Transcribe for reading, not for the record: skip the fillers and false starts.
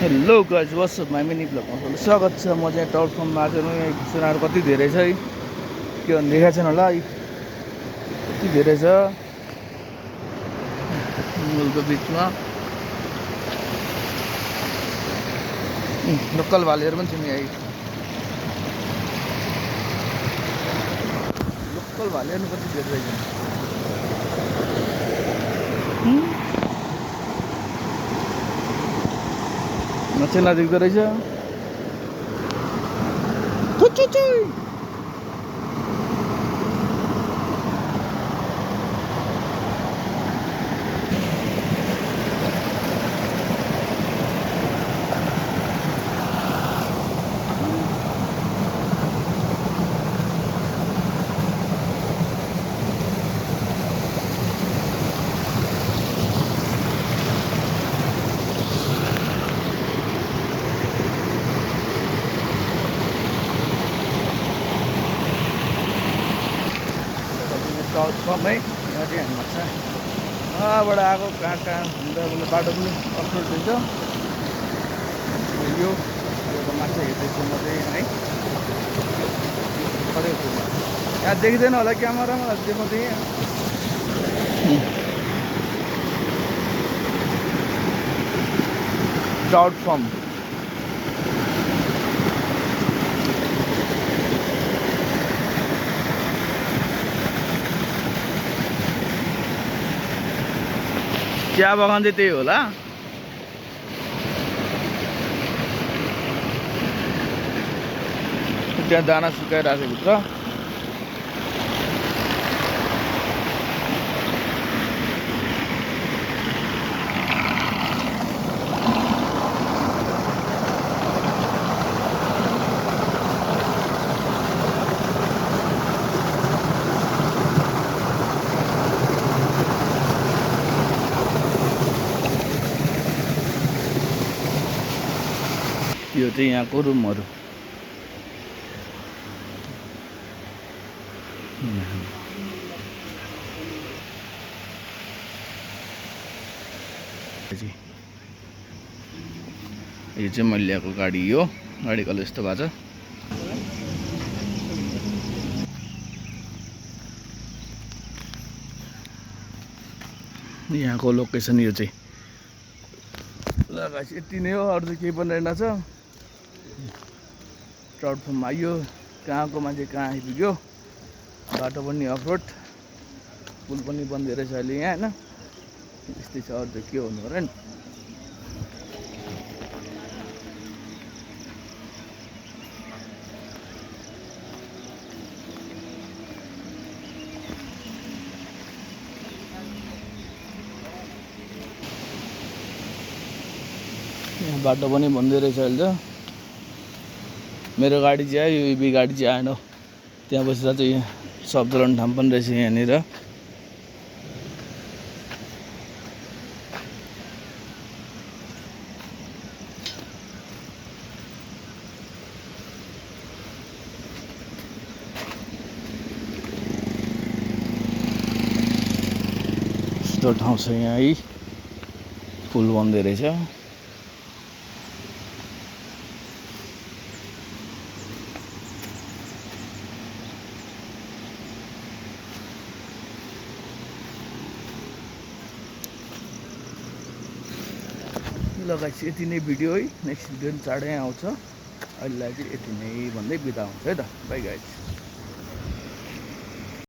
Hello guys what's up my mini ब्लगमा स्वागत छ। म चाहिँ टाउट फर्ममा आज यहाँ सुनार कति धेरै छ है, के भन्नु देखाएको छैन होला है, कति धेरै छ जङ्गलको बिचमा। लोकल भालेहरू पनि छ नि है, लोकल भालेहरू कति धेरै रहेछ। मान्छे नजिक्दो रहेछ। टाउट फर्म है, यहाँ चाहिँ हामी माछा वहाँबाट आएको कहाँ हुँदा मतलब बाटो पनि अप्रोच हुन्छ। यो माछा हेर्दैछु म चाहिँ है, यहाँ देखिँदैन होला क्यामेरामा देखाउँदै। टाउट फर्म चिया बगान चाहिँ त्यही होला। त्यहाँ दाना सुकाइरहेको भित्र। यो चाहिँ यहाँको रुमहरू। यो चाहिँ मैले ल्याएको गाडी, यो गाडी कलर यस्तो भएको छ। यहाँको लोकेसन यो चाहिँ लगाएपछि यति नै हो, अरू चाहिँ केही पनि रहेनछ। टाउट फर्ममा आइयो, कहाँको मान्छे कहाँ आइपुग्यो। बाटो पनि अफरोड, पुल पनि बन्द रहेछ अहिले यहाँ होइन। यस्तै छ, अरू चाहिँ के हुनु र नि। यहाँ बाटो पनि बन्दै रहेछ अहिले त। मेरो गाडी चाहिँ आयो, यो इभी गाडी चाहिँ आएन। त्यहाँ बसेर चाहिँ सब चलाउने ठाउँ पनि रहेछ यहाँनिर। यस्तो ठाउँ छ यहाँ है, पुल बन्दै रहेछ। लगाएपछि यति नै भिडियो है, नेक्स्ट भिडियो पनि चाँडै आउँछ। अहिलेलाई चाहिँ यति नै भन्दै बिदा हुन्छ है त। By guys.